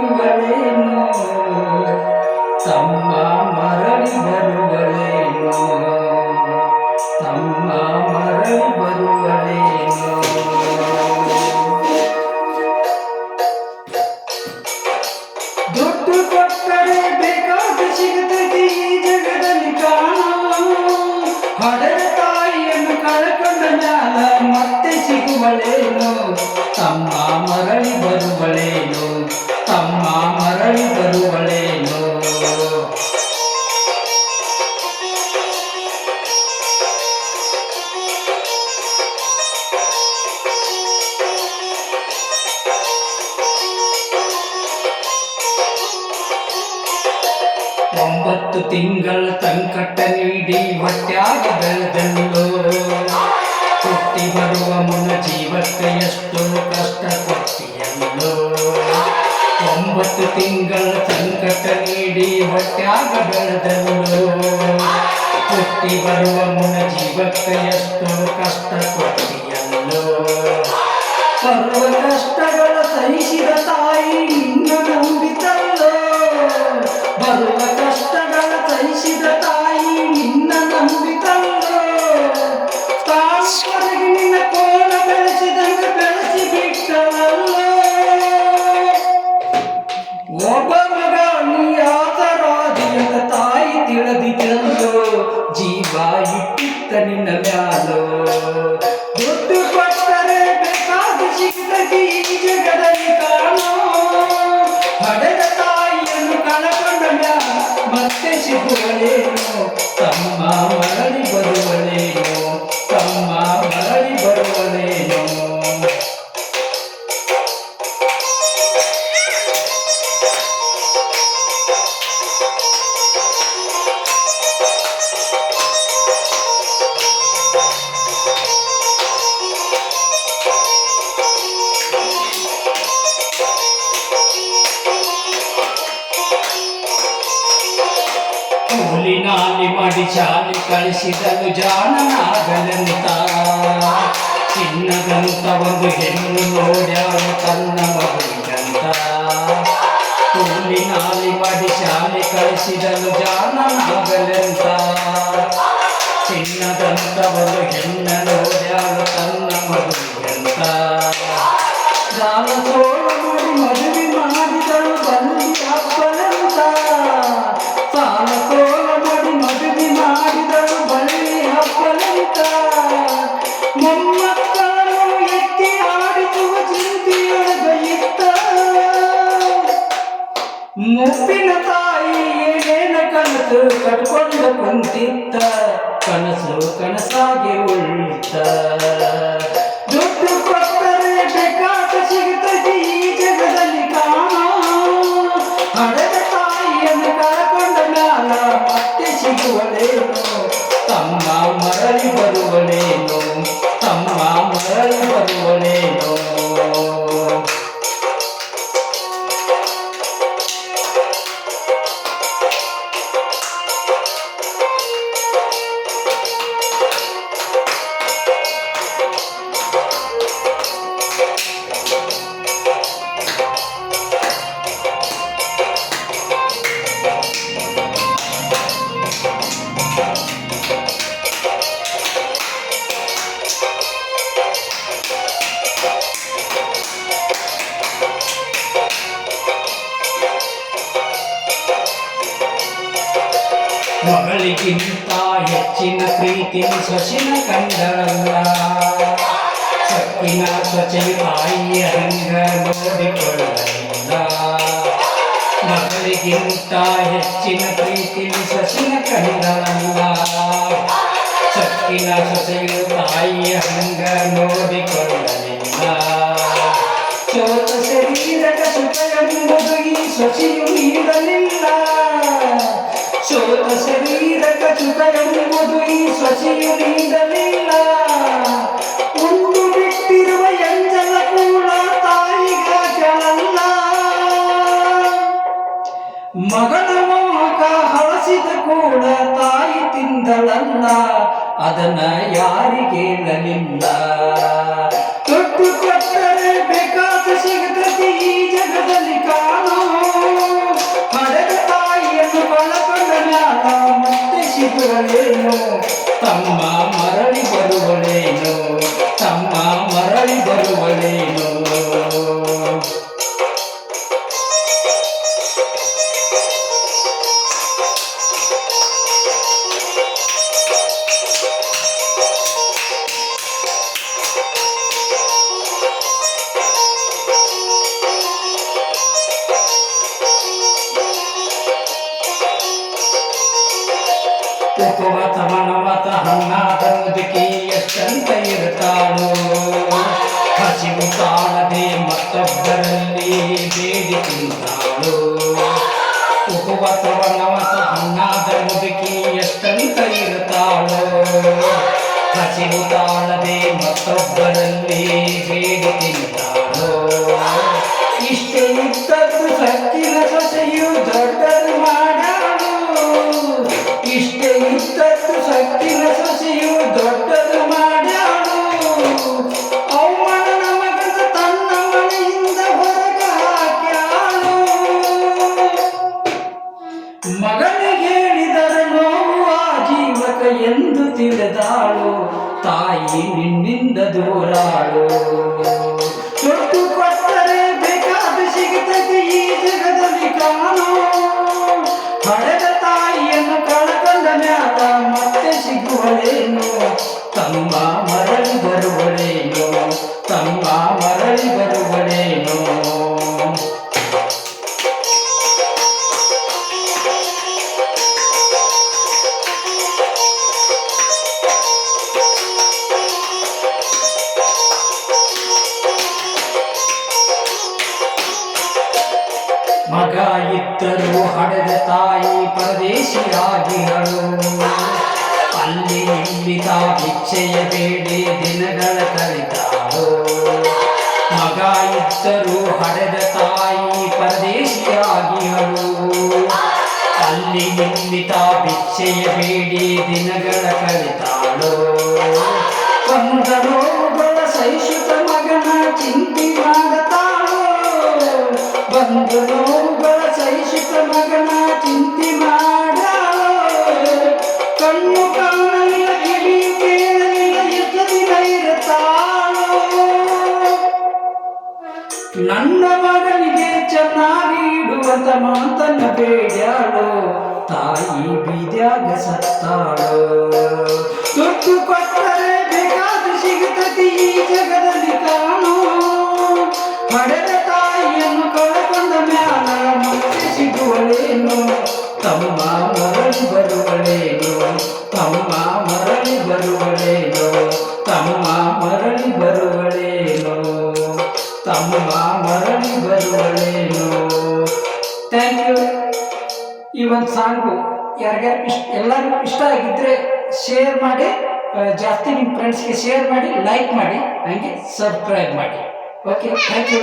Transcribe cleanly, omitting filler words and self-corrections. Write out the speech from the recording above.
ಬರುವಳೇನು ತಮ್ಮ ಮರಳಿ ಬರುವಳೇನು ತಮ್ಮ ಮರಳಿ ಬರುವಳೇನು ದುಡ್ಡು ಕೊಟ್ಟರೆ ಬೇಕಾದ ಸಿಗತೈತಿ ಈ ಜಗದಲ್ಲಿ ಕಾಣ ಹಡೆದ ತಾಯಿಯನ್ನು ಕಳ್ಕೊಂಡ ಮ್ಯಾಲ ಮತ್ತೆ ಸಿಗುವಳೇನು ತಮ್ಮ ಮರಳಿ ಬರುವಳೇನು ತಮ್ಮ ಮರಳಿ ಬರುವಳೇನು 9 ತಿಂಗಳ ಸಂಕಟ ನೀಡಿ ಹೊಟ್ಯಾಗ ಬೆಳೆದಲ್ಲೋ ಹುಟ್ಟಿ ಬರುವ ಮುನ್ನ ಜೀವಕ್ಕೆ ಎಷ್ಟು ಕಷ್ಟ ಕೊಟ್ಟಿಯಲ್ಲೋ 9 ತಿಂಗಳ ಸಂಕಟ ನೀಡಿ ಹೊಟ್ಯಾಗ ಬೆಳೆದಲ್ಲೋ ಹುಟ್ಟಿ ಬರುವ ಮುನ್ನ ಜೀವಕ್ಕೆ ಎಷ್ಟು ಕಷ್ಟ ಕೊಟ್ಟಿಯಲ್ಲೋ ಬರುವ ಕಷ್ಟಗಳ ಸಹಿಸಿದ ತಾಯಿ ನಿನ್ನ ನಂಬಿತಲ್ಲೋ ಬರುವ ಕಷ್ಟಗಳ ಸಹಿಸಿದ ತಾಯಿ ನಿನ್ನ ನಂಬಿತಲ್ಲೋ ತಾಳ್ವರೆಗೆ ನಿನ್ನ ಕೋಲ ಬೆಳೆಸಿದಂಗ ಬೆಳೆಸಿ ಬಿಟ್ಟವಲ್ಲೋ ಒಬ್ಬ ಮಗ ನೀ ಆತರಾದಿ ಅಂತ ತಾಯಿ ತಿಳಿದಿದ್ದಲ್ಲೋ ಜೀವ ಇಟ್ಟಿತ್ತ ನಿನ್ನ ಮ್ಯಾಲೋ ದುಡ್ಡು ಕೊಟ್ಟರೆ ಬೇಕಾದ ಸಿಗ್ತದೆ ಈ ಜಗದಲ್ಲಿ ಕಾಣೋ ಹಡೆದ ತಾಯಿಯನ್ನು ಕಳಕೊಂಡ ಮ್ಯಾಲ ಮತ್ತೆ ಸಿಗುವಳೇನು ತಮ್ಮ ಮರಳಿ ಬರುವಳೇನು ತಮ್ಮ ಮರಳಿ ಬರುವಳೇನು ಕೂಲಿನಾಲಿ ಮಾಡಿ ಶಾಲೆ ಕಳಿಸಿದನು ಜಾಣನಾಗಲೆಂತ ಚಿನ್ನದಂತ ಒಂದು ಹೆಣ್ಣು ನೋಡ್ಯಾಳು ತನ್ನ ಮಗುವಿಗಂತ ಕೂಲಿನಾಲಿ ಮಾಡಿ ಶಾಲೆ ಕಳಿಸಿದನು ಜಾಣನಾಗಲೆಂತ ಚಿನ್ನದಂತ ಒಂದು ಹೆಣ್ಣು ನೋಡ್ಯಾಳು ತನ್ನ ಮಗುವಿಗಂತ ಸಾಲ ಸೋಳ ಮಾಡಿ ಮದುವೆ ಮಾಡಿದಳು ಬಲ್ಲಿ ಹಬ್ಬಲಂತ ಸಾಲ ಸೋಲ ಮಾಡಿ ಮದುವೆ ಮಾಡಿದಳು ಬಳ್ಳಿ ಹಬ್ಬಲಂತ ಮೊಮ್ಮಕ್ಕಳನ್ನು ಎತ್ತಿ ಆಡಿಸುವ ಚಿಂತೆಯೊಳಗ ಇತ್ತ ಮುಪ್ಪಿನ ತಾಯಿ ಏನೇನ ಕನಸು ಕಟ್ಕೊಂಡ ಕುಂತಿತ್ತ ಕನಸು ಕನಸಾಗಿ ಉಳಿತ ದುಡ್ಡು ಕೊಟ್ಟರೆ ಬೇಕಾದ ಸಿಗುತ್ತದೆ ಈ ಜಗದಲ್ಲಿ ಕಾಣೋ ಹಡೆದ ತಾಯಿಯನ್ನು ಕಳ್ಕೊಂಡ ಮ್ಯಾಲ ಮತ್ತೆ ಸಿಗುವಳೇನು ತಮ್ಮ ಮರಳಿ ಬರುವಳೇನು ತಮ್ಮ ಮರಳಿ ಬರುವಳೇನು ಮಗಳಿಗಿಂತ ಹೆಚ್ಚಿನ ಪ್ರೀತಿ ಸೊಸಿನ ಕಂಡಳಲ್ಲ ಸೊಕ್ಕಿನ ಸೊಸೆಯ ತಾಯಿಯ ಹಂಗ ನೋಡಿಕೊಳ್ಳಲಿಲ್ಲ ಮಗಳಿಗಿಂತ ಹೆಚ್ಚಿನ ಪ್ರೀತಿ ಸೊಸಿನ ಕಂಡಳಲ್ಲ ಸೊಕ್ಕಿನ ಸೊಸೆಯ ತಾಯಿಯ ಹಂಗ ನೋಡಿಕೊಳ್ಳಲಿಲ್ಲ ಚೋಟ ಶರೀರಕ ಸುಖ ಎಂಬುದು ಈ ಸೊಸೆಯು ನೀಡಲಿಲ್ಲ ಚೋಟ ಶರೀರಕ ಸುಖ ಎಂಬುದು ಈ ಸೊಸೆಯು ನೀಡಲಿಲ್ಲ ಉಂಡು ಬಿಟ್ಟಿರುವ ಎಂಜಲ ಕೂಡ ತಾಯಿಗಾಗಲ್ಲ ಮಗನ ಮೋಹಕ ಹಳಸಿದ ಕೂಡ ತಾಯಿ ತಿಂದಳಲ್ಲ ಅದನ್ನ ಯಾರಿಗೇಳಲಿಲ್ಲ ದುಡ್ಡು ಕೊಟ್ಟರೆ ಬೇಕಾದ ಸಿಗತದೆ ಈ ಜಗದಲ್ಲಿ ಕಾಣೋ ಬರುವಳೇನು ತಮ್ಮ ಮರಳಿ ಬರುವಳೇನು ತಮ್ಮ ಮರಳಿ ಬರುವಳೇನು ಉಪವತ ಮನವತ ಹಣ್ಣಾದ ಮುದುಕಿ ಎಷ್ಟಂತ ಇರ್ತಾಳೋ ಹಸಿವು ತಾಳದೆ ಮತ್ತೊಬ್ಬರಲ್ಲಿ ಬೇಡಿ ತಿಂತಾಳು ಉಪವತ ಮನವತ ಹಣ್ಣಾದ ಮುದುಕಿ ಎಷ್ಟಂತ ಇರ್ತಾಳೋ ಹಸಿವು ತಾಳದೆ ಮತ್ತೊಬ್ಬರಲ್ಲಿ ಬೇಡಿ ತಿಂತಾಳು ಇಷ್ಟೇ ಇದ್ದದ್ದು ಸಕ್ಕಿನ ಸೊಸೆಯು ದೊಡ್ಡದು ಮಾಡಾಳು ಇಷ್ಟೇ ಇದ್ದದ್ದು ಸಕ್ಕಿನ ಸೊಸೆಯು ದೊಡ್ಡದು ಮಾಡ್ಯಾಳು ಅವಮಾನ ನಮಗಂತ ತನ್ನ ಮನೆಯಿಂದ ಹೊರಗ ಹಾಕ್ಯಾಳು ಮಗನಿಗೆ ಹೇಳಿದರ ನೋವು ಆ ಜೀವಕ ಎಂದು ತಿಳಿದಾಳು ತಾಯಿ ನಿನ್ನಿಂದ ದೂರಾಳು ತೊಟ್ಟು ಕೊಟ್ಟರೆ ಬೇಕಾದ ಸಿಗುತ್ತದೆ ಈ ಜಗದಲ್ಲಿ ಕಾಣೋ ಹಡೆದ ತಾಯಿಯನ್ನು ಕಳಕೊಂಡ ಮ್ಯಾಲ ಮತ್ತೆ ಸಿಗುವಳೇನು ತಮ್ಮ ಮರಳಿ ಬರುವಳೇನು ತಮ್ಮ ಮರಳಿ ಬರುವಳೇನು ಮಗ ಇದ್ದರೂ ಹಡೆದ ತಾಯಿ ಪರದೇಶಿಯಾಗಿರಳು ಅಲ್ಲಿ ಇಲ್ಲಿ ತಾ ಭಿಕ್ಷೆಯ ಬೇಡಿ ದಿನಗಳ ಕಳೆದಾಳು ಮಗ ಇದ್ದರೂ ಹಡೆದ ತಾಯಿ ಪರದೇಶಿಯಾಗಿರಳು ಅಲ್ಲಿ ಇಲ್ಲಿ ತಾ ಭಿಕ್ಷೆಯ ಬೇಡಿ ದಿನಗಳ ಕಳೆದಾಳು ಕೊಂದ ನೋವುಗಳ ಸಹಿಸುತ್ತ ಮಗನ ಚಿಂತೆ ಮಾಡತಾಳು ಬಂದು ನೋವುಗಳ ಸಹಿಸುತ್ತ ಮಗನ ಚಿಂತೆ ಮಾಡಾಳು ಕಣ್ಣು ಕಾಣಲಿಲ್ಲ ಕಿವಿ ಕೇಳಲಿಲ್ಲ ಎಷ್ಟು ದಿನ ಇರುತ್ತಾಳು ನನ್ನ ಮಗನಿಗೆ ಚೆನ್ನಾಗಿ ಇಡುವಂತ ಮಾತನ್ನ ಬೇಡ್ಯಾಳು ತಾಯಿ ಬೀದ್ಯಾಗ ಸತ್ತಾಳು ದುಡ್ಡು ಕೊಟ್ಟರೆ ಬೇಕಾದ ಸಿಗುತ್ತದೆ ಈ ಜಗದಲ್ಲಿ ಕಾಣು ಹಡೆದ ತಾಯಿಯನ್ನು ಕಳಕೊಂಡ ಮ್ಯಾಲ ಮತ್ತೆ ಸಿಗುವಳೇನು ತಮ್ಮ ಮರಳಿ ಬರುವಳೇನು ತಮ್ಮ ಮರಳಿ ಬರುವಳೇನು ತಮ್ಮ ಮರಳಿ ಬರುವಳೇನು ತಮ್ಮ ಮರಳಿ ಬರುವಳೇನು ಥ್ಯಾಂಕ್ ಯು. ಈ ಒಂದು ಸಾಂಗು ಯಾರಿಗಾರು ಎಲ್ಲರಿಗೂ ಇಷ್ಟ ಆಗಿದ್ರೆ ಶೇರ್ ಮಾಡಿ, ಜಾಸ್ತಿ ನಿಮ್ಮ ಫ್ರೆಂಡ್ಸ್ಗೆ ಶೇರ್ ಮಾಡಿ, ಲೈಕ್ ಮಾಡಿ, ಹಾಗೆ ಸಬ್ಸ್ಕ್ರೈಬ್ ಮಾಡಿ. Okay, thank you.